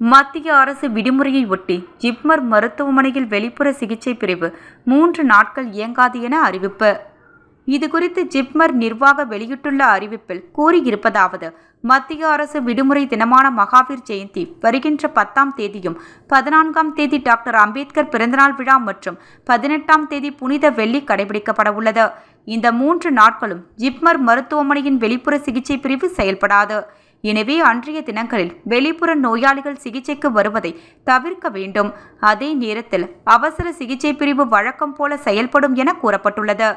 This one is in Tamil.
மத்திய அரசு விடுமுறையை ஒட்டி ஜிப்மர் மருத்துவமனையில் வெளிப்புற சிகிச்சை பிரிவு 3 நாட்கள் இயங்காது என அறிவிப்பு. இதுகுறித்து ஜிப்மர் நிர்வாக வெளியிட்டுள்ள அறிவிப்பில் கூறியிருப்பதாவது: மத்திய அரசு விடுமுறை தினமான மகாவீர் ஜெயந்தி வருகின்ற 10ஆம் தேதியும் 14ஆம் தேதி டாக்டர் அம்பேத்கர் பிறந்தநாள் விழா மற்றும் 18ஆம் தேதி புனித வெள்ளி கடைபிடிக்கப்பட உள்ளது. இந்த 3 நாட்களும் ஜிப்மர் மருத்துவமனையின் வெளிப்புற சிகிச்சை பிரிவு செயல்படாது. எனவே அன்றைய தினங்களில் வெளிப்புற நோயாளிகள் சிகிச்சைக்கு வருவதை தவிர்க்க வேண்டும். அதே நேரத்தில் அவசர சிகிச்சை பிரிவு வழக்கம் போல செயல்படும் என கூறப்பட்டுள்ளது.